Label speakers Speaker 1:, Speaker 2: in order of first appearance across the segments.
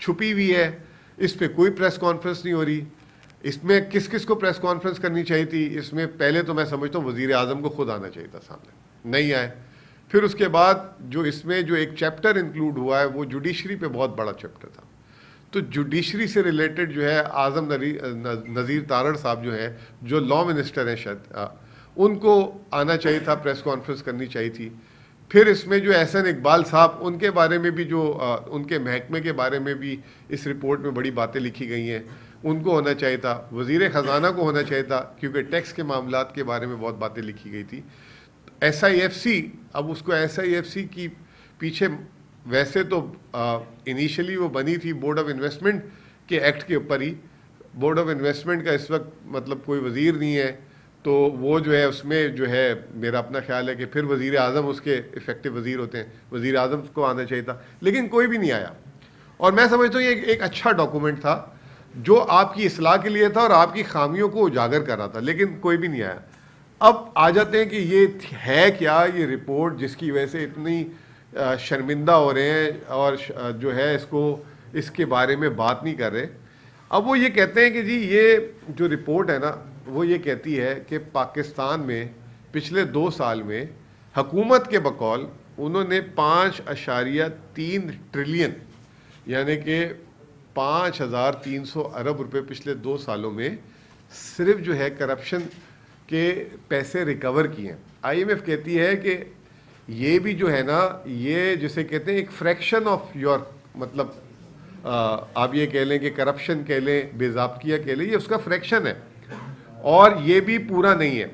Speaker 1: چھپی ہوئی ہے, اس پہ کوئی پریس کانفرنس نہیں ہو رہی. اس میں کس کس کو پریس کانفرنس کرنی چاہیے تھی؟ اس میں پہلے تو میں سمجھتا ہوں وزیر اعظم کو خود آنا چاہیے تھا سامنے, نہیں آئے. پھر اس کے بعد جو اس میں جو ایک چیپٹر انکلوڈ ہوا ہے وہ جوڈیشری پہ بہت بڑا چیپٹر تھا. تو جوڈیشری سے ریلیٹڈ جو ہے اعظم نذیر تارڑ صاحب جو ہیں, جو لا منسٹر ہیں شاید, ان کو آنا چاہیے تھا, پریس کانفرنس کرنی چاہیے تھی. پھر اس میں جو احسن اقبال صاحب, ان کے بارے میں بھی جو ان کے محکمے کے بارے میں بھی اس رپورٹ میں بڑی باتیں لکھی گئی ہیں, ان کو ہونا چاہیے تھا. وزیر خزانہ کو ہونا چاہیے تھا کیونکہ ٹیکس کے معاملات کے بارے میں بہت باتیں لکھی گئی تھی. ایس آئی ایف سی, اب اس کو ایس آئی ایف سی کی پیچھے ویسے تو انیشلی وہ بنی تھی بورڈ آف انویسٹمنٹ کے ایکٹ کے اوپر ہی. بورڈ آف انویسٹمنٹ کا اس وقت مطلب کوئی وزیر نہیں ہے, تو وہ جو ہے اس میں جو ہے میرا اپنا خیال ہے کہ پھر وزیر اعظم اس کے افیکٹو وزیر ہوتے ہیں, وزیر اعظم کو آنا چاہیے تھا, لیکن کوئی بھی نہیں آیا. اور میں سمجھتا ہوں یہ ایک اچھا ڈاکومنٹ تھا جو آپ کی اصلاح کے لیے تھا اور آپ کی خامیوں کو اجاگر کر رہا تھا, لیکن کوئی بھی نہیں آیا. اب آ جاتے ہیں کہ یہ ہے کیا یہ رپورٹ جس کی وجہ سے اتنی شرمندہ ہو رہے ہیں اور جو ہے اس کے بارے میں بات نہیں کر رہے. اب وہ یہ کہتے ہیں کہ جی یہ جو رپورٹ ہے نا, وہ یہ کہتی ہے کہ پاکستان میں پچھلے 2 سال میں حکومت کے بقول انہوں نے 5.3 ٹریلین یعنی کہ 5,300 ارب روپے پچھلے 2 سالوں میں صرف جو ہے کرپشن کے پیسے ریکور کیے ہیں. آئی ایم ایف کہتی ہے کہ یہ بھی جو ہے نا, یہ جسے کہتے ہیں ایک فریکشن آف یور, مطلب آپ یہ کہہ لیں کہ کرپشن کہہ لیں, بے ضابطگیہ کہہ لیں, یہ اس کا فریکشن ہے اور یہ بھی پورا نہیں ہے.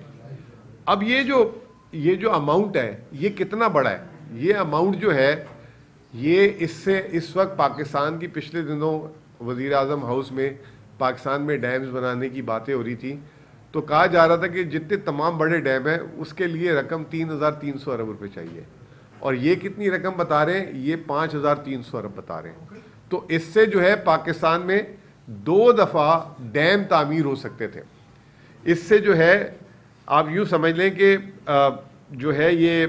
Speaker 1: اب یہ جو اماؤنٹ ہے یہ کتنا بڑا ہے؟ یہ اماؤنٹ جو ہے یہ اس وقت پاکستان کی پچھلے دنوں وزیر اعظم ہاؤس میں پاکستان میں ڈیمز بنانے کی باتیں ہو رہی تھی, تو کہا جا رہا تھا کہ جتنے تمام بڑے ڈیم ہیں اس کے لیے رقم 3,300 ارب روپے چاہیے, اور یہ کتنی رقم بتا رہے ہیں؟ یہ 5,300 ارب بتا رہے ہیں. تو اس سے جو ہے پاکستان میں 2 دفعہ ڈیم تعمیر ہو سکتے تھے. اس سے جو ہے آپ یوں سمجھ لیں کہ جو ہے یہ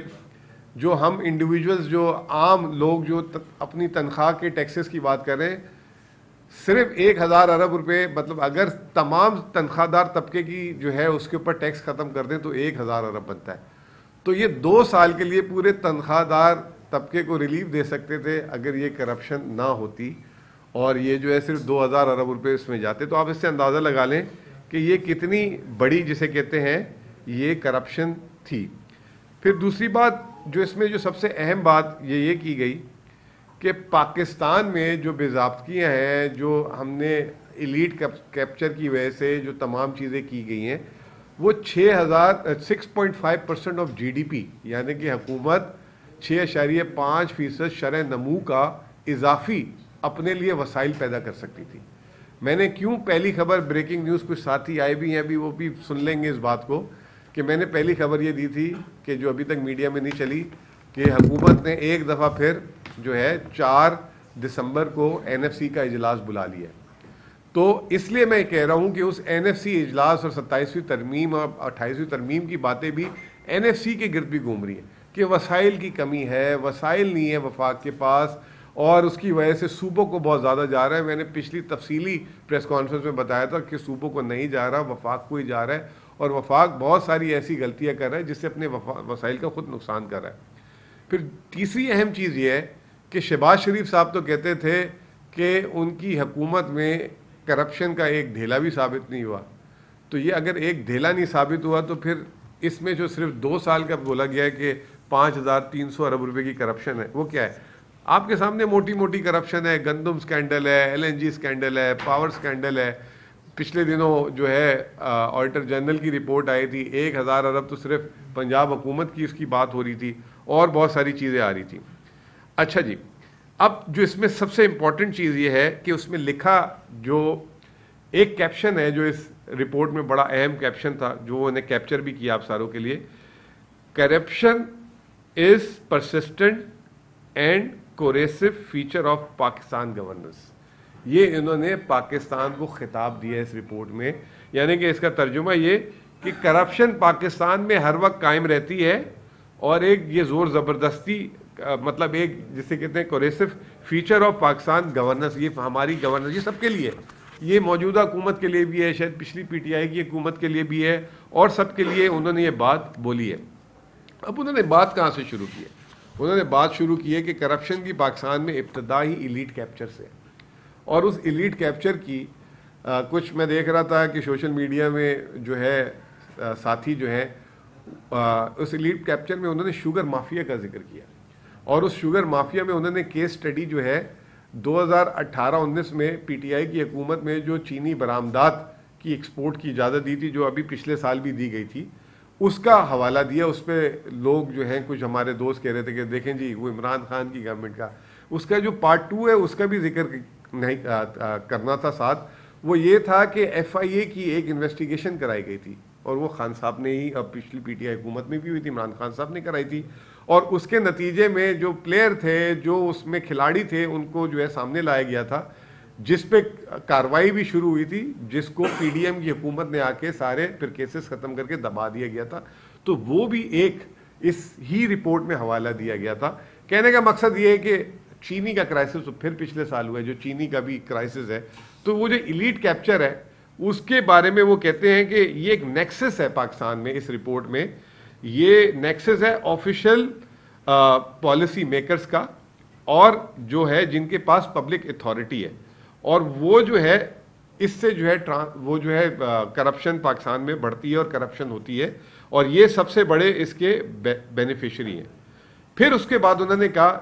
Speaker 1: جو ہم انڈیویجولز, جو عام لوگ جو اپنی تنخواہ کے ٹیکسز کی بات کر رہے ہیں, صرف 1,000 ارب روپے, مطلب اگر تمام تنخواہ دار طبقے کی جو ہے اس کے اوپر ٹیکس ختم کر دیں تو 1,000 ارب بنتا ہے. تو یہ 2 سال کے لیے پورے تنخواہ دار طبقے کو ریلیف دے سکتے تھے اگر یہ کرپشن نہ ہوتی, اور یہ جو ہے صرف 2,000 ارب روپے اس میں جاتے. تو آپ اس سے اندازہ لگا لیں کہ یہ کتنی بڑی جسے کہتے ہیں یہ کرپشن تھی. پھر دوسری بات جو اس میں جو سب سے اہم بات یہ کی گئی کہ پاکستان میں جو بے ضابطگیاں ہیں, جو ہم نے ایلیٹ کیپچر کی وجہ سے جو تمام چیزیں کی گئی ہیں, وہ 6.5% آف جی ڈی پی یعنی کہ حکومت 6.5% شرح نمو کا اضافی اپنے لیے وسائل پیدا کر سکتی تھی. میں نے کیوں پہلی خبر بریکنگ نیوز, کچھ ساتھی آئے بھی ہیں ابھی, وہ بھی سن لیں گے اس بات کو, کہ میں نے پہلی خبر یہ دی تھی کہ جو ابھی تک میڈیا میں نہیں چلی, کہ حکومت نے ایک دفعہ پھر جو ہے 4 دسمبر کو این ایف سی کا اجلاس بلا لیا. تو اس لیے میں کہہ رہا ہوں کہ اس این ایف سی اجلاس اور 27ویں ترمیم اور 28ویں ترمیم کی باتیں بھی این ایف سی کے گرد بھی گھوم رہی ہیں کہ وسائل کی کمی ہے, وسائل نہیں ہے وفاق کے پاس, اور اس کی وجہ سے صوبوں کو بہت زیادہ جا رہا ہے. میں نے پچھلی تفصیلی پریس کانفرنس میں بتایا تھا کہ صوبوں کو نہیں جا رہا, وفاق کو ہی جا رہا ہے, اور وفاق بہت ساری ایسی غلطیاں کر رہا ہے جس سے اپنے وسائل کا خود نقصان کر رہا ہے. پھر تیسری اہم چیز یہ ہے کہ شہباز شریف صاحب تو کہتے تھے کہ ان کی حکومت میں کرپشن کا ایک ڈھیلا بھی ثابت نہیں ہوا. تو یہ اگر ایک ڈھیلا نہیں ثابت ہوا تو پھر اس میں جو صرف 2 سال کا بولا گیا ہے کہ 5,300 ارب روپے کی کرپشن ہے, وہ کیا ہے؟ آپ کے سامنے موٹی موٹی کرپشن ہے, گندم سکینڈل ہے, ایل این جی سکینڈل ہے, پاور سکینڈل ہے. پچھلے دنوں جو ہے آڈیٹر جنرل کی رپورٹ آئی تھی, 1,000 ارب تو صرف پنجاب حکومت کی اس کی بات ہو رہی تھی, اور بہت ساری چیزیں آ رہی تھیں. اچھا جی, اب جو اس میں سب سے امپورٹنٹ چیز یہ ہے کہ اس میں لکھا جو ایک کیپشن ہے, جو اس رپورٹ میں بڑا اہم کیپشن تھا, جو انہیں کیپچر بھی کیا آپ ساروں کے لیے, corruption is persistent and corrosive feature of Pakistan governance. یہ انہوں نے پاکستان کو خطاب دیا اس رپورٹ میں, یعنی کہ اس کا ترجمہ یہ کہ کرپشن پاکستان میں ہر وقت قائم رہتی ہے, اور ایک یہ زور زبردستی مطلب ایک جسے کہتے ہیں کوریسو فیچر آف پاکستان گورننس، یہ ہماری گورننس، یہ سب کے لیے، یہ موجودہ حکومت کے لیے بھی ہے، شاید پچھلی پی ٹی آئی کی حکومت کے لیے بھی ہے، اور سب کے لیے انہوں نے یہ بات بولی ہے۔ اب انہوں نے بات کہاں سے شروع کی ہے؟ انہوں نے بات شروع کی ہے کہ کرپشن کی پاکستان میں ابتدا ہی ایلیٹ کیپچر سے، اور اس ایلیٹ کیپچر کی کچھ میں دیکھ رہا تھا کہ سوشل میڈیا میں جو ہے ساتھی جو ہیں اس ایلیٹ کیپچر میں انہوں نے شوگر مافیا کا ذکر کیا، اور اس شوگر مافیا میں انہوں نے کیس سٹڈی جو ہے 2018-19 میں پی ٹی آئی کی حکومت میں جو چینی برآمدات کی ایکسپورٹ کی اجازت دی تھی، جو ابھی پچھلے سال بھی دی گئی تھی، اس کا حوالہ دیا۔ اس پہ لوگ جو ہیں کچھ ہمارے دوست کہہ رہے تھے کہ دیکھیں جی وہ عمران خان کی گورنمنٹ کا، اس کا جو پارٹ 2 ہے اس کا بھی ذکر نہیں کرنا تھا ساتھ۔ وہ یہ تھا کہ ایف آئی اے کی ایک انویسٹیگیشن کرائی گئی تھی، اور وہ خان صاحب نے ہی، اب پچھلی پی ٹی آئی حکومت میں بھی ہوئی تھی، عمران خان صاحب نے کرائی تھی، اور اس کے نتیجے میں جو پلیئر تھے، جو اس میں کھلاڑی تھے، ان کو جو ہے سامنے لایا گیا تھا، جس پہ کاروائی بھی شروع ہوئی تھی، جس کو پی ڈی ایم کی حکومت نے آ کے سارے پھر کیسز ختم کر کے دبا دیا گیا تھا۔ تو وہ بھی ایک اس ہی رپورٹ میں حوالہ دیا گیا تھا۔ کہنے کا مقصد یہ ہے کہ چینی کا کرائسس پھر پچھلے سال ہوا ہے، جو چینی کا بھی کرائسس ہے، تو وہ جو ایلیٹ کیپچر ہے اس کے بارے میں وہ کہتے ہیں کہ یہ ایک نیکسس ہے پاکستان میں، اس رپورٹ میں یہ نیکسس ہے آفیشل پالیسی میکرز کا، اور جو ہے جن کے پاس پبلک اتھارٹی ہے، اور وہ جو ہے اس سے جو ہے وہ جو ہے کرپشن پاکستان میں بڑھتی ہے اور کرپشن ہوتی ہے، اور یہ سب سے بڑے اس کے بینیفیشری ہیں۔ پھر اس کے بعد انہوں نے کہا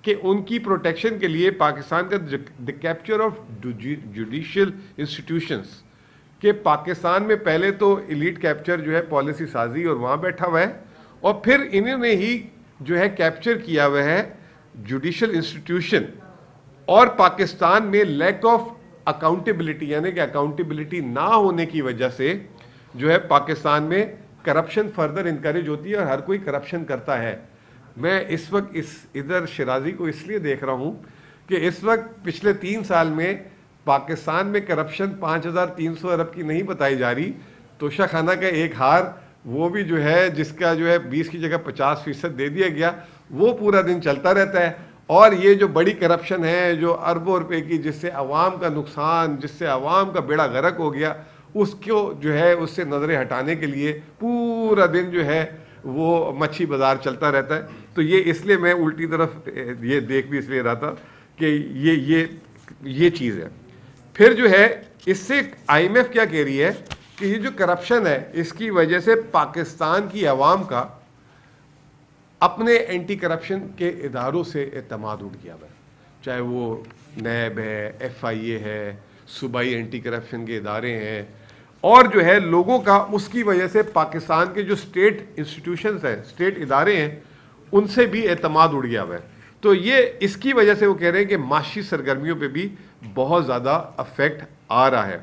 Speaker 1: کہ ان کی پروٹیکشن کے لیے پاکستان کا دی کیپچر آف جوڈیشل انسٹیٹیوشنز، کہ پاکستان میں پہلے تو ایلیٹ کیپچر جو ہے پالیسی سازی اور وہاں بیٹھا ہوا ہے، اور پھر انہوں نے ہی جو ہے کیپچر کیا ہوا ہے جوڈیشل انسٹیٹیوشن، اور پاکستان میں لیک آف اکاؤنٹیبلٹی، یعنی کہ اکاؤنٹیبلٹی نہ ہونے کی وجہ سے جو ہے پاکستان میں کرپشن فردر انکریج ہوتی ہے، اور ہر کوئی کرپشن کرتا ہے۔ میں اس وقت ادھر شرازی کو اس لیے دیکھ رہا ہوں کہ اس وقت پچھلے 3 سال میں پاکستان میں کرپشن 5300 ارب کی نہیں بتائی جا رہی، توشہ خانہ کا ایک ہار وہ بھی جو ہے جس کا جو ہے 20 کی جگہ 50% دے دیا گیا، وہ پورا دن چلتا رہتا ہے۔ اور یہ جو بڑی کرپشن ہے جو اربوں روپے کی، جس سے عوام کا نقصان، جس سے عوام کا بیڑا غرق ہو گیا، اس کو جو ہے اس سے نظریں ہٹانے کے لیے پورا دن جو ہے وہ مچھی بازار چلتا رہتا ہے۔ تو یہ اس لیے میں الٹی طرف یہ دیکھ بھی اس لیے رہا تھا کہ یہ چیز ہے۔ پھر جو ہے اس سے آئی ایم ایف کیا کہہ رہی ہے کہ یہ جو کرپشن ہے اس کی وجہ سے پاکستان کی عوام کا اپنے اینٹی کرپشن کے اداروں سے اعتماد اٹھ گیا ہے، چاہے وہ نیب ہے، ایف آئی اے ہے، صوبائی اینٹی کرپشن کے ادارے ہیں، اور جو ہے لوگوں کا اس کی وجہ سے پاکستان کے جو اسٹیٹ انسٹیٹیوشنز ہیں، اسٹیٹ ادارے ہیں، ان سے بھی اعتماد اڑ گیا ہوا ہے۔ تو یہ اس کی وجہ سے وہ کہہ رہے ہیں کہ معاشی سرگرمیوں پہ بھی بہت زیادہ افیکٹ آ رہا ہے،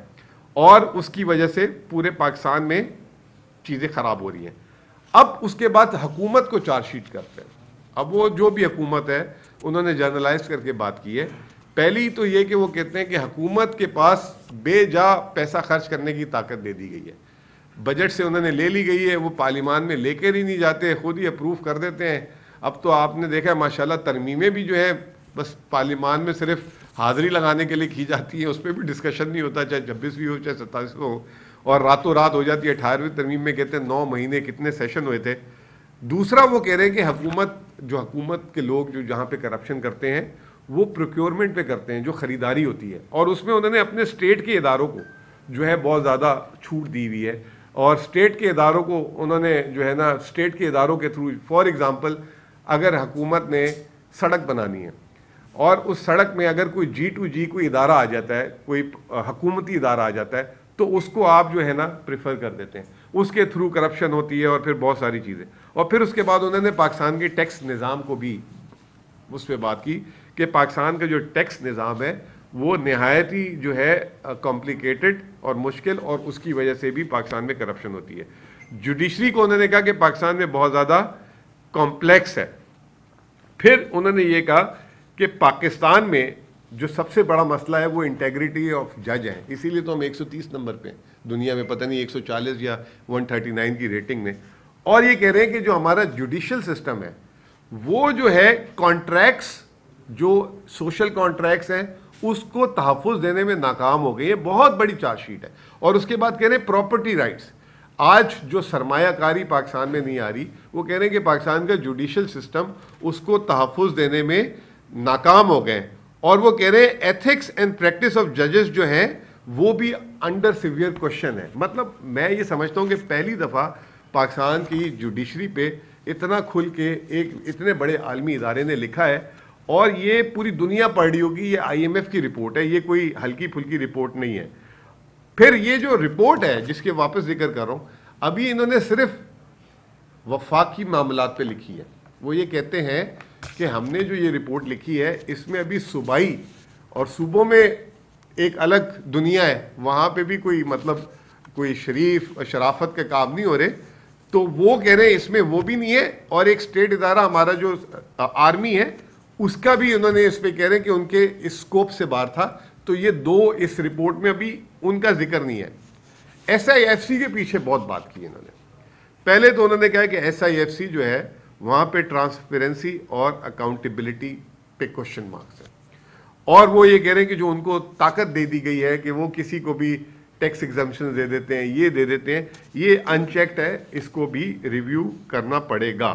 Speaker 1: اور اس کی وجہ سے پورے پاکستان میں چیزیں خراب ہو رہی ہیں۔ اب اس کے بعد حکومت کو چارج شیٹ کرتے ہیں۔ اب وہ جو بھی حکومت ہے انہوں نے جرنلائز کر کے بات کی ہے۔ پہلی تو یہ کہ وہ کہتے ہیں کہ حکومت کے پاس بے جا پیسہ خرچ کرنے کی طاقت دے دی گئی ہے، بجٹ سے انہوں نے لے لی گئی ہے، وہ پارلیمان میں لے کر ہی نہیں جاتے، خود ہی اپروو کر دیتے ہیں۔ اب تو آپ نے دیکھا ماشاءاللہ ترمیمیں بھی جو ہے بس پارلیمان میں صرف حاضری لگانے کے لیے کی جاتی ہیں، اس پہ بھی ڈسکشن نہیں ہوتا، چاہے 26ویں ہو چاہے 27ویں ہو، اور راتوں رات ہو جاتی ہے۔ 18ویں ترمیم میں کہتے ہیں 9 مہینے کتنے سیشن ہوئے تھے۔ دوسرا وہ کہہ رہے ہیں کہ حکومت کے لوگ جو جہاں پہ کرپشن کرتے ہیں وہ پروکیورمنٹ پہ کرتے ہیں، جو خریداری ہوتی ہے، اور اس میں انہوں نے اپنے اسٹیٹ کے اداروں کو جو ہے بہت زیادہ چھوٹ دی ہوئی ہے، اور اسٹیٹ کے اداروں کو انہوں نے جو ہے نا اسٹیٹ کے اداروں کے تھرو، فار ایگزامپل اگر حکومت نے سڑک بنانی ہے اور اس سڑک میں اگر کوئی G2G کوئی ادارہ آ جاتا ہے، کوئی حکومتی ادارہ آ جاتا ہے، تو اس کو آپ جو ہے نا پریفر کر دیتے ہیں، اس کے تھرو کرپشن ہوتی ہے، اور پھر بہت ساری چیزیں۔ اور پھر اس کے بعد انہوں نے پاکستان کے ٹیکس نظام کو بھی اس پہ بات کی کہ پاکستان کا جو ٹیکس نظام ہے وہ نہایت ہی جو ہے کمپلیکیٹڈ اور مشکل، اور اس کی وجہ سے بھی پاکستان میں کرپشن ہوتی ہے۔ جوڈیشری کو انہوں نے کہا کہ پاکستان میں بہت زیادہ کمپلیکس ہے۔ پھر انہوں نے یہ کہا کہ پاکستان میں جو سب سے بڑا مسئلہ ہے وہ انٹیگریٹی آف جج ہے، اسی لیے تو ہم 130 نمبر پہ دنیا میں، پتہ نہیں 140 یا 139 کی ریٹنگ میں۔ اور یہ کہہ رہے ہیں کہ جو ہمارا جوڈیشل سسٹم ہے وہ جو ہے کانٹریکٹس جو سوشل کانٹریکٹس ہیں اس کو تحفظ دینے میں ناکام ہو گئی ہے. بہت بڑی چارج شیٹ ہے. اور اس کے بعد کہہ رہے ہیں پراپرٹی رائٹس. آج جو سرمایہ کاری پاکستان میں نہیں آ رہی, وہ کہہ رہے ہیں کہ پاکستان کا جوڈیشل سسٹم اس کو تحفظ دینے میں ناکام ہو گئے. اور وہ کہہ رہے ہیں ایتھکس اینڈ پریکٹس آف ججز جو ہیں وہ بھی انڈر سیویئر کوشچن ہے. مطلب میں یہ سمجھتا ہوں کہ پہلی دفعہ پاکستان کی جوڈیشری پہ اتنا کھل کے ایک اتنے بڑے عالمی ادارے نے لکھا ہے, اور یہ پوری دنیا پڑھ رہی ہوگی. یہ IMF کی رپورٹ ہے, یہ کوئی ہلکی پھلکی رپورٹ نہیں ہے. پھر یہ جو رپورٹ ہے جس کے واپس ذکر کر رہا ہوں, ابھی انہوں نے صرف وفاقی معاملات پہ لکھی ہے. وہ یہ کہتے ہیں کہ ہم نے جو یہ رپورٹ لکھی ہے اس میں ابھی صوبائی اور صوبوں میں ایک الگ دنیا ہے, وہاں پہ بھی کوئی مطلب کوئی شریف شرافت کے کام نہیں ہو رہے. تو وہ کہہ رہے ہیں اس میں وہ بھی نہیں ہے, اور ایک اسٹیٹ ادارہ ہمارا جو آرمی ہے اس کا بھی انہوں نے اس پہ کہہ رہے ہیں کہ ان کے اسکوپ سے باہر تھا. تو یہ دو اس رپورٹ میں ابھی ان کا ذکر نہیں ہے. SIFC کے پیچھے بہت بات کی انہوں نے. پہلے تو انہوں نے کہا کہ SIFC جو ہے وہاں پہ ٹرانسپیرنسی اور اکاؤنٹیبلٹی پہ کوشچن مارکس ہے, اور وہ یہ کہہ رہے ہیں کہ جو ان کو طاقت دے دی گئی ہے کہ وہ کسی کو بھی ٹیکس ایگزمپشن دے دیتے ہیں, یہ دے دیتے ہیں, یہ ان چیکڈ ہے. اس کو بھی ریویو کرنا پڑے گا,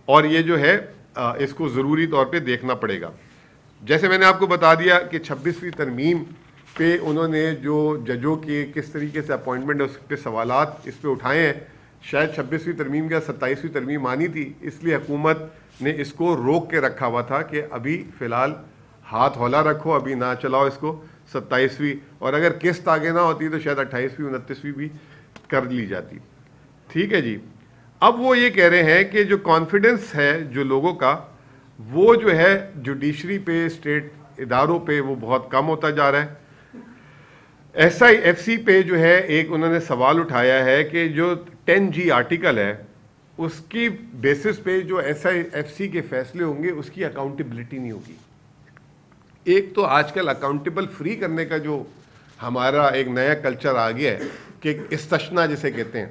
Speaker 1: اور یہ جو ہے اس کو ضروری طور پہ دیکھنا پڑے گا. جیسے میں نے آپ کو بتا دیا کہ 26ویں ترمیم پہ انہوں نے جو ججوں کے کس طریقے سے اپوائنٹمنٹ ہے اس پہ سوالات اس پہ اٹھائے ہیں. شاید 26ویں ترمیم کا 27ویں ترمیم آنی تھی, اس لیے حکومت نے اس کو روک کے رکھا ہوا تھا کہ ابھی فی الحال ہاتھ ہولا رکھو, ابھی نہ چلاؤ اس کو 27ویں, اور اگر قسط آگے نہ ہوتی تو شاید 28ویں 29ویں بھی کر لی جاتی. ٹھیک ہے جی. اب وہ یہ کہہ رہے ہیں کہ جو کانفیڈنس ہے جو لوگوں کا, وہ جو ہے جوڈیشری پہ اسٹیٹ اداروں پہ وہ بہت کم ہوتا جا رہا ہے. SIFC پہ جو ہے ایک انہوں نے سوال اٹھایا ہے کہ جو 10G آرٹیکل ہے اس کی بیسس پہ جو SIFC کے فیصلے ہوں گے اس کی اکاؤنٹیبلٹی نہیں ہوگی. ایک تو آج کل اکاؤنٹیبل فری کرنے کا جو ہمارا ایک نیا کلچر آ گیا ہے کہ استثنا جسے کہتے ہیں,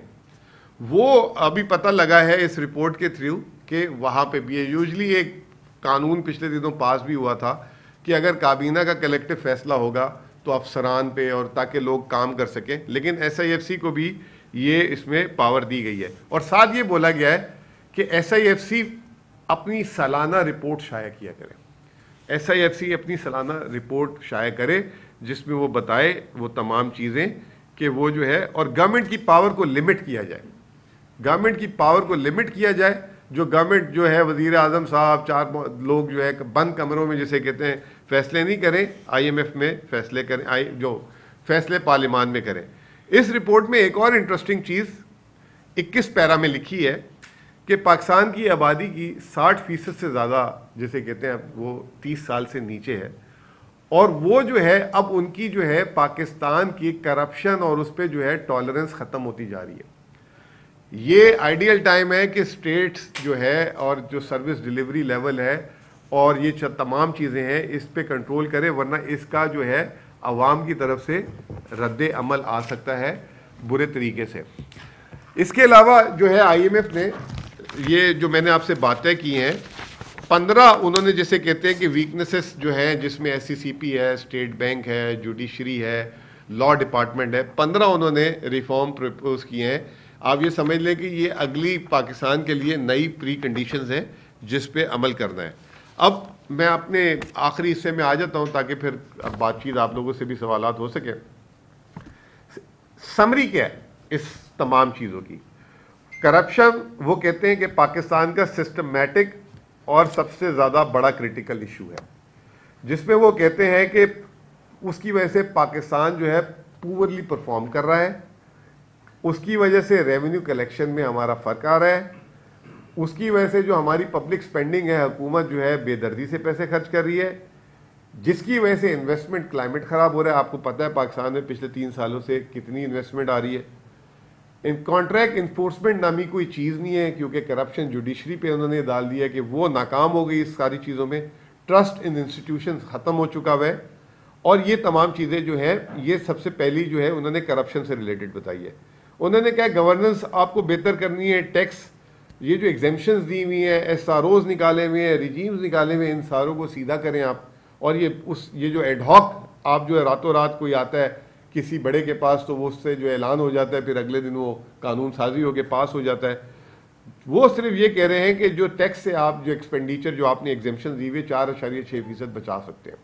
Speaker 1: وہ ابھی پتہ لگا ہے اس رپورٹ کے تھرو کہ وہاں پہ بھی ہے. یوزلی ایک قانون پچھلے دنوں پاس بھی ہوا تھا کہ اگر کابینہ کا کلیکٹو فیصلہ ہوگا تو افسران پہ اور تاکہ لوگ کام کر سکیں, لیکن SIFC کو بھی یہ اس میں پاور دی گئی ہے. اور ساتھ یہ بولا گیا ہے کہ SIFC اپنی سالانہ رپورٹ شائع کیا کرے. SIFC اپنی سالانہ رپورٹ شائع کرے جس میں وہ بتائے وہ تمام چیزیں کہ وہ جو ہے, اور گورنمنٹ کی پاور کو لمٹ کیا جائے. گورنمنٹ کی پاور کو لمٹ کیا جائے. جو گورنمنٹ جو ہے وزیر اعظم صاحب 4 لوگ جو ہے بند کمروں میں جسے کہتے ہیں فیصلے نہیں کریں, IMF میں فیصلے کریں, جو فیصلے پارلیمان میں کریں. اس رپورٹ میں ایک اور انٹرسٹنگ چیز 21 پیرا میں لکھی ہے کہ پاکستان کی آبادی کی 60% سے زیادہ جسے کہتے ہیں وہ 30 سال سے نیچے ہے, اور وہ جو ہے اب ان کی جو ہے پاکستان کی کرپشن اور اس پہ جو ہے ٹالرنس ختم ہوتی جا رہی ہے. یہ آئیڈیل ٹائم ہے کہ اسٹیٹس جو ہے اور جو سروس ڈیلیوری لیول ہے اور یہ تمام چیزیں ہیں اس پہ کنٹرول کرے, ورنہ اس کا جو ہے عوام کی طرف سے رد عمل آ سکتا ہے برے طریقے سے. اس کے علاوہ جو ہے IMF نے یہ جو میں نے آپ سے باتیں کی ہیں 15 انہوں نے جسے کہتے ہیں کہ ویکنسز جو ہیں جس میں SCCP ہے, اسٹیٹ بینک ہے, جوڈیشری ہے, لا ڈپارٹمنٹ ہے, 15 انہوں نے ریفارم پرپوز کیے ہیں. آپ یہ سمجھ لیں کہ یہ اگلی پاکستان کے لیے نئی پری کنڈیشنز ہیں جس پہ عمل کرنا ہے. اب میں اپنے آخری حصے میں آ جاتا ہوں تاکہ پھر بات چیت آپ لوگوں سے بھی سوالات ہو سکے. سمری کیا ہے اس تمام چیزوں کی؟ کرپشن وہ کہتے ہیں کہ پاکستان کا سسٹمیٹک اور سب سے زیادہ بڑا کریٹیکل ایشو ہے, جس میں وہ کہتے ہیں کہ اس کی وجہ سے پاکستان جو ہے پورلی پرفارم کر رہا ہے, اس کی وجہ سے ریونیو کلیکشن میں ہمارا فرق آ رہا ہے, اس کی وجہ سے جو ہماری پبلک سپینڈنگ ہے حکومت جو ہے بے دردی سے پیسے خرچ کر رہی ہے, جس کی وجہ سے انویسٹمنٹ کلائمیٹ خراب ہو رہا ہے. آپ کو پتہ ہے پاکستان میں پچھلے 3 سالوں سے کتنی انویسٹمنٹ آ رہی ہے. کانٹریکٹ انفورسمنٹ نامی کوئی چیز نہیں ہے کیونکہ کرپشن جوڈیشری پہ انہوں نے ڈال دیا کہ وہ ناکام ہو گئی اس ساری چیزوں میں. ٹرسٹ ان انسٹیٹیوشنز ختم ہو چکا ہوا ہے, اور یہ تمام چیزیں جو ہیں یہ سب سے پہلی جو ہے انہوں نے کرپشن سے ریلیٹڈ بتائی ہے. انہوں نے کہا گورننس آپ کو بہتر کرنی ہے, ٹیکس یہ جو ایگزیمشنز دی ہوئی ہیں، ایس آر اوز نکالے ہوئے ہیں، ریجیمز نکالے ہوئے ہیں، ان ساروں کو سیدھا کریں آپ. اور یہ جو ایڈ ہاک آپ جو ہے راتوں رات کوئی آتا ہے کسی بڑے کے پاس تو وہ اس سے جو اعلان ہو جاتا ہے، پھر اگلے دن وہ قانون سازی ہو کے پاس ہو جاتا ہے. وہ صرف یہ کہہ رہے ہیں کہ جو ٹیکس سے آپ جو ایکسپینڈیچر جو آپ نے ایگزیمشن دی ہوئی 4.6% بچا سکتے ہیں.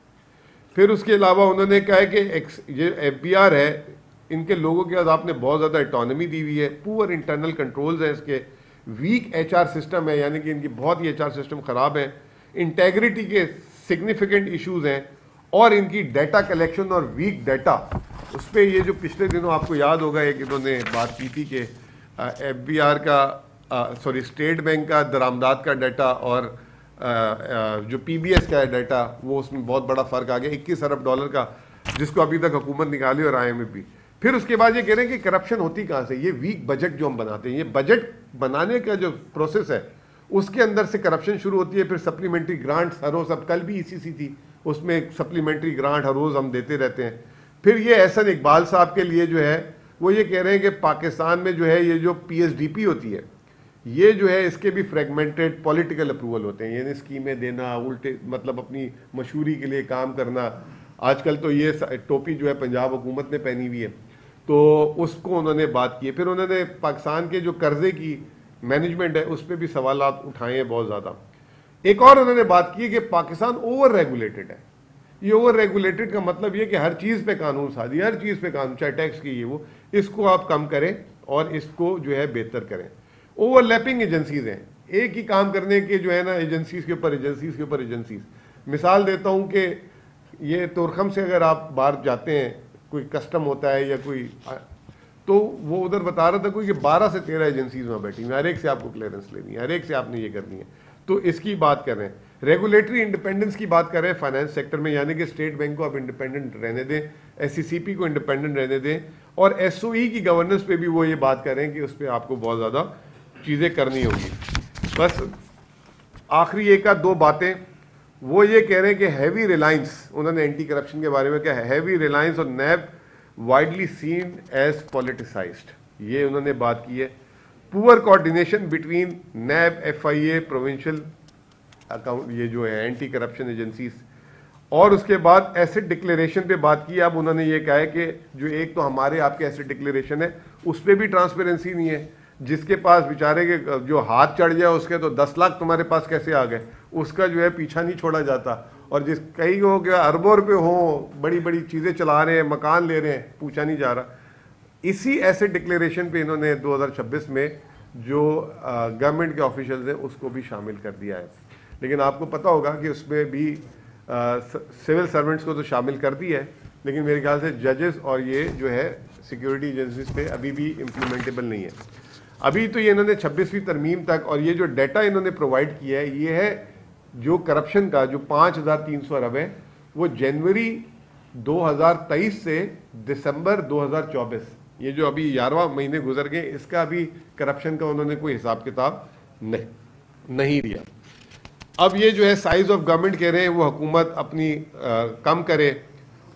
Speaker 1: پھر اس کے علاوہ انہوں نے کہا ہے کہ یہ ایف بی آر ہے، ان کے لوگوں کے بعد آپ نے بہت زیادہ اٹانومی دی ہوئی ہے، پور انٹرنل کنٹرولز ہیں اس کے، ویک ایچ آر سسٹم ہے، یعنی کہ ان کی بہت ہی ایچ آر سسٹم خراب ہے، انٹیگریٹی کے سگنیفیکنٹ ایشوز ہیں، اور ان کی ڈیٹا کلیکشن اور ویک ڈیٹا. اس پہ یہ جو پچھلے دنوں آپ کو یاد ہوگا ایک انہوں نے بات کی تھی کہ ایف بی آر کا اسٹیٹ بینک کا درآمدات کا ڈیٹا اور جو پی بی ایس کا ہے ڈیٹا، وہ اس میں بہت بڑا فرق آ گیا، $21 ارب کا، جس کو ابھی تک حکومت نکالی اور آئی ایم ایف بھی. پھر اس کے بعد یہ کہہ رہے ہیں کہ کرپشن ہوتی کہاں سے؟ یہ ویک بجٹ جو ہم بناتے ہیں، یہ بجٹ بنانے کا جو پروسیس ہے اس کے اندر سے کرپشن شروع ہوتی ہے. پھر سپلیمنٹری گرانٹس ہر روز، اب کل بھی اسی سی تھی، اس میں سپلیمنٹری گرانٹ ہر روز ہم دیتے رہتے ہیں. پھر یہ احسن اقبال صاحب کے لیے جو ہے وہ یہ کہہ رہے ہیں کہ پاکستان میں جو ہے یہ جو پی ایس ڈی پی ہوتی ہے، یہ جو ہے اس کے بھی فریگمنٹڈ پولیٹیکل اپروول ہوتے ہیں، یعنی اسکیمیں دینا، الٹے مطلب اپنی مشہوری کے لیے کام کرنا. آج کل تو یہ ٹوپی جو ہے پنجاب حکومت نے پہنی ہوئی ہے، تو اس کو انہوں نے بات کی ہے. پھر انہوں نے پاکستان کے جو قرضے کی مینجمنٹ ہے اس پہ بھی سوالات اٹھائے ہیں بہت زیادہ. ایک اور انہوں نے بات کی ہے کہ پاکستان اوور ریگولیٹڈ ہے. یہ اوور ریگولیٹڈ کا مطلب یہ کہ ہر چیز پہ قانون سازی، ہر چیز پہ قانون، چاہے ٹیکس کی یہ وہ، اس کو آپ کم کریں اور اس کو جو ہے بہتر کریں. اوور لیپنگ ایجنسیز ہیں، ایک ہی کام کرنے کے جو ہے نا ایجنسیز کے اوپر ایجنسیز کے اوپر ایجنسیز. مثال دیتا ہوں کہ یہ تورخم سے اگر آپ باہر جاتے ہیں، کوئی کسٹم ہوتا ہے یا کوئی، تو وہ ادھر بتا رہا تھا کوئی کہ 12 سے 13 ایجنسیز وہاں بیٹھی ہیں، ہر ایک سے آپ کو کلیئرنس لینی ہے، ہر ایک سے آپ نے یہ کرنی ہے. تو اس کی بات کر رہے ہیں. ریگولیٹری انڈیپینڈنس کی بات کر رہے ہیں فائنانس سیکٹر میں، یعنی کہ اسٹیٹ بینک کو آپ انڈیپینڈنٹ رہنے دیں، ایس سی سی پی کو انڈیپینڈنٹ رہنے دیں، اور ایس او ای کی گورننس پہ بھی وہ یہ بات کر رہے ہیں کہ اس پہ آپ کو بہت زیادہ چیزیں کرنی ہوں گی. بس آخری ایک کا دو باتیں، وہ یہ کہہ رہے ہیں کہ ہیوی ریلائنس، انہوں نے اینٹی کرپشن کے بارے میں کہا، heavy reliance on NAB widely seen as politicised, یہ انہوں نے بات کی ہے. پور کوآرڈینیشن بٹوین نیب، ایف آئی اے، پروونشل اکاؤنٹ، یہ جو ہے اینٹی کرپشن ایجنسیز. اور اس کے بعد ایسٹ ڈکلیریشن پہ بات کی. اب انہوں نے یہ کہا ہے کہ جو ایک تو ہمارے آپ کے ایسٹ ڈکلیریشن ہے اس پہ بھی ٹرانسپیرنسی نہیں ہے، جس کے پاس بیچارے کے جو ہاتھ چڑھ جائے اس کے تو 10 لاکھ تمہارے پاس کیسے آ گئے، اس کا جو ہے پیچھا نہیں چھوڑا جاتا. اور جس کئی ہو کہ اربوں روپے ہوں، بڑی بڑی چیزیں چلا رہے ہیں، مکان لے رہے ہیں، پوچھا نہیں جا رہا. اسی ایسٹ ڈکلیریشن پہ انہوں نے 2026 میں جو گورنمنٹ کے آفیشلز ہیں اس کو بھی شامل کر دیا ہے. لیکن آپ کو پتہ ہوگا کہ اس میں بھی سول سرونٹس کو تو شامل کر دی ہے، لیکن میرے خیال سے ججز اور یہ جو ہے سیکیورٹی ایجنسیز پہ ابھی بھی امپلیمنٹیبل نہیں ہے. ابھی تو یہ انہوں نے 26ویں ترمیم تک، اور یہ جو ڈیٹا انہوں نے پرووائڈ کیا ہے یہ ہے جو کرپشن کا جو 5300 ارب ہے، وہ جنوری 2023 سے دسمبر 2024، یہ جو ابھی 11واں مہینے گزر گئے، اس کا ابھی کرپشن کا انہوں نے کوئی حساب کتاب نہیں دیا. اب یہ جو ہے سائز آف گورنمنٹ کہہ رہے ہیں وہ حکومت اپنی کم کرے،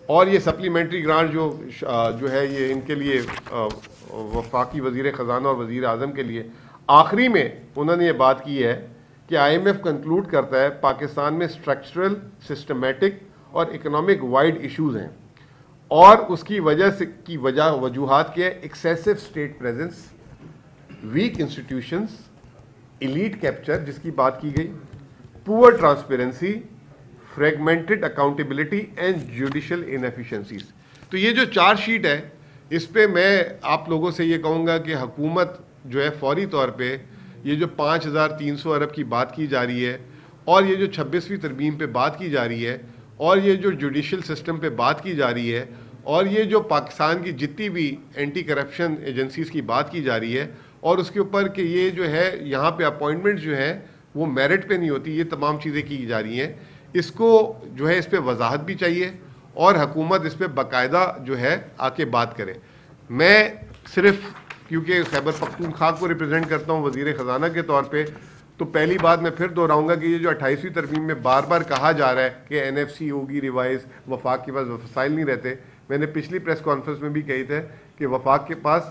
Speaker 1: اور یہ سپلیمنٹری گرانٹ جو ہے یہ ان کے لیے وفاقی وزیر خزانہ اور وزیر اعظم کے لیے. آخری میں انہوں نے یہ بات کی ہے کہ آئی ایم ایف کنکلوڈ کرتا ہے پاکستان میں اسٹرکچرل، سسٹمیٹک اور اکنامک وائڈ ایشوز ہیں، اور اس کی وجوہات کیا ہے؟ Excessive state presence, weak institutions, elite capture جس کی بات کی گئی، poor transparency, fragmented accountability and judicial inefficiencies. تو یہ جو چارج شیٹ ہے اس پہ میں آپ لوگوں سے یہ کہوں گا کہ حکومت جو ہے فوری طور پہ یہ جو 5300 ارب کی بات کی جا رہی ہے، اور یہ جو 26ویں ترمیم پہ بات کی جا رہی ہے، اور یہ جو جوڈیشل سسٹم پہ بات کی جا رہی ہے، اور یہ جو پاکستان کی جتنی بھی اینٹی کرپشن ایجنسیز کی بات کی جا رہی ہے، اور اس کے اوپر کہ یہ جو ہے یہاں پہ اپوائنٹمنٹ جو ہے وہ میرٹ پہ نہیں ہوتی، یہ تمام چیزیں کی جا رہی ہیں. اس کو جو ہے اس پہ وضاحت بھی چاہیے، اور حکومت اس پہ باقاعدہ جو ہے آ کے بات کرے. میں صرف کیونکہ خیبر پختونخوا کو ریپرزینٹ کرتا ہوں وزیر خزانہ کے طور پہ، تو پہلی بات میں پھر دہراؤں گا کہ یہ جو 28ویں ترمیم میں بار بار کہا جا رہا ہے کہ این ایف سی ہوگی ریوائز، وفاق کے پاس وسائل نہیں رہتے. میں نے پچھلی پریس کانفرنس میں بھی کہی تھے کہ وفاق کے پاس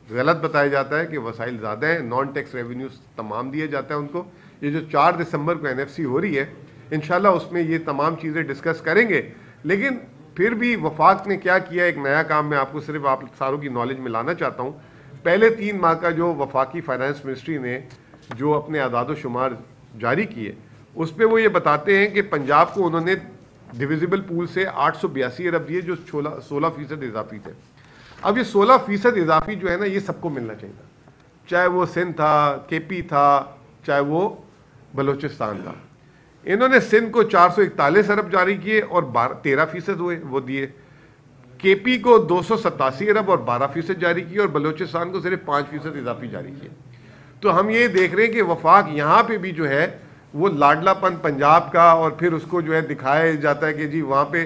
Speaker 1: غلط بتایا جاتا ہے کہ وسائل زیادہ ہیں, نان ٹیکس ریونیوز تمام دیا جاتا ہے ان کو. یہ جو 4 دسمبر کو NFC ہو رہی ہے انشاءاللہ اس میں یہ تمام چیزیں ڈسکس کریں گے. لیکن پھر بھی وفاق نے کیا کیا, ایک نیا کام میں آپ کو صرف آپ ساروں کی نالج میں لانا چاہتا ہوں. پہلے 3 ماہ کا جو وفاقی فائنانس منسٹری نے جو اپنے اعداد و شمار جاری کیے اس پہ وہ یہ بتاتے ہیں کہ پنجاب کو انہوں نے ڈویزیبل پول سے 882 ارب دیے جو 16% اضافی تھے. اب یہ 16% اضافی جو ہے نا یہ سب کو ملنا چاہیے تھا, چاہے وہ سندھ تھا, KP تھا, چاہے وہ بلوچستان تھا. انہوں نے سندھ کو 441 ارب جاری کیے اور 13% ہوئے وہ دیے, KP کو 287 ارب اور 12% جاری کیے اور بلوچستان کو صرف 5% اضافی جاری کیے. تو ہم یہ دیکھ رہے ہیں کہ وفاق یہاں پہ بھی جو ہے وہ لاڈلا پن پنجاب کا, اور پھر اس کو جو ہے دکھایا جاتا ہے کہ جی وہاں پہ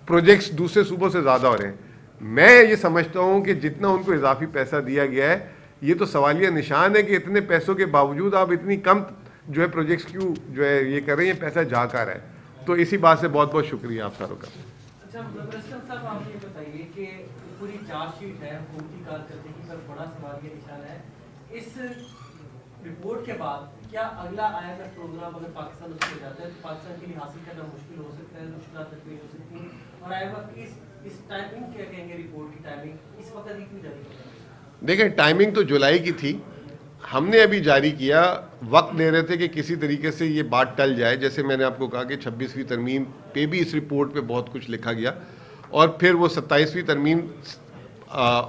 Speaker 1: پروجیکٹس دوسرے صوبوں سے زیادہ ہو رہے ہیں. میں یہ سمجھتا ہوں کہ جتنا ان کو اضافی پیسہ دیا گیا ہے یہ تو سوالیہ نشان ہے کہ اتنے پیسوں کے باوجود آپ اتنی کم جو ہے پروجیکٹس کیوں جو ہے یہ کر رہے ہیں, پیسہ جا کر ہے. تو اسی بات سے بہت بہت شکریہ آپ ساروں کا.
Speaker 2: اچھا صاحب آپ یہ بتائیے کہ پوری چارج شیٹ ہے حکومتی کارکردگی پر, بڑا سوال یہ نشان ہے اس رپورٹ کے بعد کیا اگلا IMF پروگرام اگر پاکستان اس میں جاتا ہے تو پاکستان کے لیے حاصل کرنا مشکل ہو سکتا ہے, مشکلات تک ہو سکتی ہیں, اور IMF کی اس ٹائمنگ کیا کہیں گے, رپورٹ کی ٹائمنگ اس وقت ہی کیوں جاری کرتا ہے؟
Speaker 1: دیکھیں ٹائمنگ تو جولائی کی تھی, ہم نے ابھی جاری کیا, وقت دے رہے تھے کہ کسی طریقے سے یہ بات ٹل جائے. جیسے میں نے آپ کو کہا کہ 26ویں ترمیم پہ بھی اس رپورٹ پہ بہت کچھ لکھا گیا اور پھر وہ 27ویں ترمیم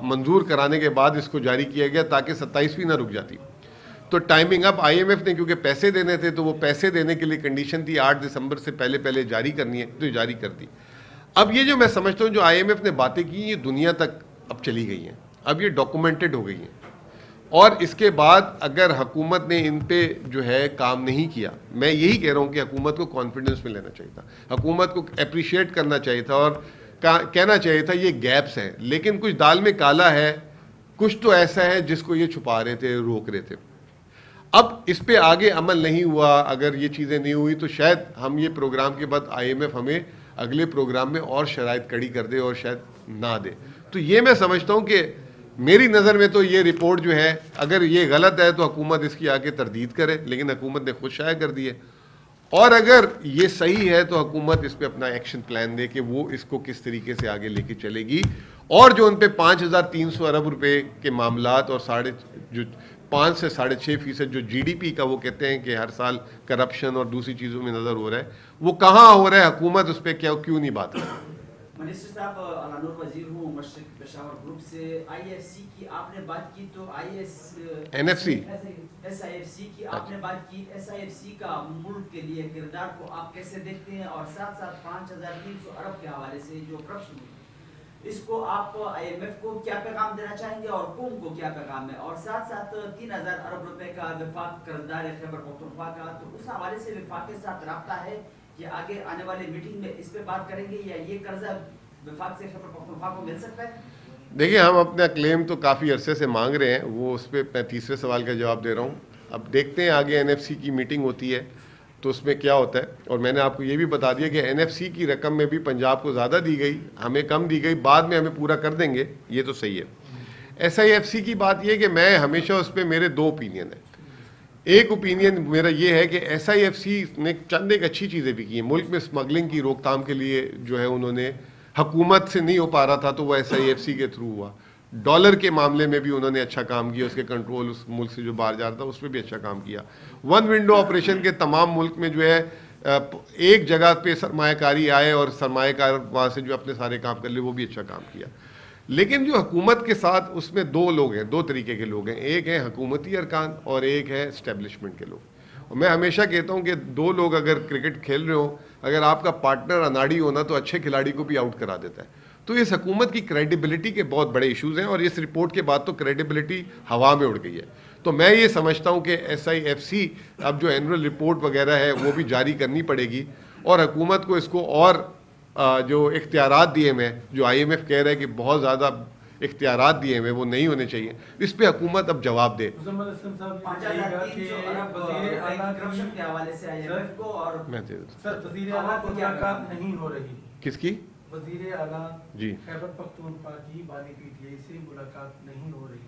Speaker 1: منظور کرانے کے بعد اس کو جاری کیا گیا تاکہ 27ویں نہ رک جاتی. تو ٹائمنگ اب IMF نے کیونکہ پیسے دینے تھے تو وہ پیسے دینے کے لیے کنڈیشن تھی 8 دسمبر سے پہلے جاری کرنی ہے, تو جاری کر دی. اب یہ جو میں سمجھتا ہوں جو IMF نے باتیں کی یہ دنیا تک اب چلی گئی ہیں, اب یہ ڈاکومنٹڈ ہو گئی ہیں, اور اس کے بعد اگر حکومت نے ان پہ جو ہے کام نہیں کیا, میں یہی کہہ رہا ہوں کہ حکومت کو کانفیڈنس میں لینا چاہیے تھا, حکومت کو اپریشیٹ کرنا چاہیے تھا اور کہنا چاہیے تھا یہ گیپس ہیں, لیکن کچھ دال میں کالا ہے, کچھ تو ایسا ہے جس کو یہ چھپا رہے تھے, روک رہے تھے. اب اس پہ آگے عمل نہیں ہوا, اگر یہ چیزیں نہیں ہوئی تو شاید ہم یہ پروگرام کے بعد IMF ہمیں اگلے پروگرام میں اور شرائط کڑی کر دے اور شاید نہ دے. تو یہ میں سمجھتا ہوں کہ میری نظر میں تو یہ رپورٹ جو ہے اگر یہ غلط ہے تو حکومت اس کی آگے تردید کرے, لیکن حکومت نے خود شائع کر دی ہے, اور اگر یہ صحیح ہے تو حکومت اس پہ اپنا ایکشن پلان دے کہ وہ اس کو کس طریقے سے آگے لے کے چلے گی. اور جو ان پہ 5300 ارب روپے کے معاملات اور 5 سے 6.5% جو GDP کا وہ کہتے ہیں کہ ہر سال کرپشن اور دوسری چیزوں میں نظر ہو رہا ہے, وہ کہاں ہو رہا ہے, حکومت اس پہ کیوں نہیں بات کر رہی.
Speaker 3: منسٹر صاحب علانور وزیر ہوں مشرق پشاور گروپ سے. IFC کی آپ نے بات کی تو
Speaker 1: NFC
Speaker 3: SIFC کی آپ نے بات کی. SIFC کا ملک کے لیے کردار کو آپ کیسے دیکھتے ہیں, اور ساتھ ساتھ 5300 ارب کے حوالے سے جو کرپشن ہوئی اس کو آپ IMF کو کیا پیغام دینا چاہیں گے اور قوم کو کیا پیغام ہے, اور ساتھ ساتھ 3000 ارب روپے کا وفاق قرضدار ہے خیبر پختونخوا کا, تو اس حوالے سے وفاق کے ساتھ رابطہ ہے کہ آگے آنے والے میٹنگ میں اس پہ بات کریں گے, یا یہ قرضہ وفاق سے خیبر پختونخوا کو مل سکتا ہے؟
Speaker 1: دیکھیے ہم اپنا کلیم تو کافی عرصے سے مانگ رہے ہیں, وہ اس پہ میں تیسرے سوال کا جواب دے رہا ہوں. اب دیکھتے ہیں آگے NFC کی میٹنگ ہوتی ہے تو اس میں کیا ہوتا ہے, اور میں نے آپ کو یہ بھی بتا دیا کہ NFC کی رقم میں بھی پنجاب کو زیادہ دی گئی, ہمیں کم دی گئی, بعد میں ہمیں پورا کر دیں گے, یہ تو صحیح ہے. SIFC کی بات یہ کہ میں ہمیشہ اس پہ میرے 2 اوپینین ہیں. ایک اوپینین میرا یہ ہے کہ SIFC نے چند ایک اچھی چیزیں بھی کی ہیں. ملک میں سمگلنگ کی روک تھام کے لیے جو ہے انہوں نے, حکومت سے نہیں ہو پا رہا تھا تو وہ SIFC کے تھرو ہوا. ڈالر کے معاملے میں بھی انہوں نے اچھا کام کیا, اس کے کنٹرول اس ملک سے جو باہر جا رہا تھا اس میں بھی اچھا کام کیا. 1 ونڈو آپریشن کے تمام ملک میں جو ہے ایک جگہ پہ سرمایہ کاری آئے اور سرمایہ کار وہاں سے جو اپنے سارے کام کر لے, وہ بھی اچھا کام کیا. لیکن جو حکومت کے ساتھ اس میں 2 لوگ ہیں, 2 طریقے کے لوگ ہیں, ایک ہے حکومتی ارکان اور ایک ہے اسٹیبلشمنٹ کے لوگ. اور میں ہمیشہ کہتا ہوں کہ 2 لوگ اگر کرکٹ کھیل رہے ہوں, اگر آپ کا پارٹنر اناڑی ہونا تو اچھے کھلاڑی کو بھی آؤٹ کرا دیتا ہے. تو اس حکومت کی کریڈیبلٹی کے بہت بڑے ایشوز ہیں, اور اس رپورٹ کے بعد تو کریڈیبلٹی ہوا میں اڑ گئی ہے. تو میں یہ سمجھتا ہوں کہ SIFC اب جو اینول رپورٹ وغیرہ ہے وہ بھی جاری کرنی پڑے گی, اور حکومت کو اس کو اور جو اختیارات دیے ہیں, جو IMF کہہ رہے ہیں کہ بہت زیادہ اختیارات دیے ہیں وہ نہیں ہونے چاہیے, اس پہ حکومت اب جواب دے. کس کی
Speaker 2: وزیر اعلیٰ
Speaker 1: جی
Speaker 2: خیبر پختونخوا کی بانی PTI سے ملاقات نہیں ہو رہی,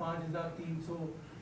Speaker 4: 5300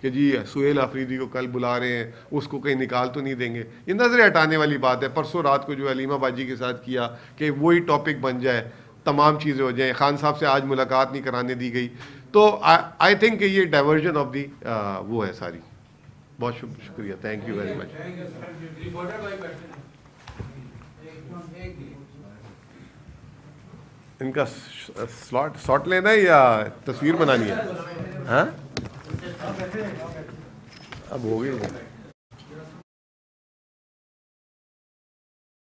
Speaker 1: کہ جی سہیل آفریدی کو کل بلا رہے ہیں, اس کو کہیں نکال تو نہیں دیں گے. یہ نظر ہٹانے والی بات ہے. پرسوں رات کو جو علیمہ باجی کے ساتھ کیا کہ وہی ٹاپک بن جائے, تمام چیزیں ہو جائیں. خان صاحب سے آج ملاقات نہیں کرانے دی گئی. تو آئی تھنک کہ یہ ڈائیورژن آف دی وہ ہے ساری. بہت شکریہ, تھینک یو ویری مچ. ان کا سلاٹ لینا ہے یا تصویر بنانی ہے؟ ہاں اب ہو گئی.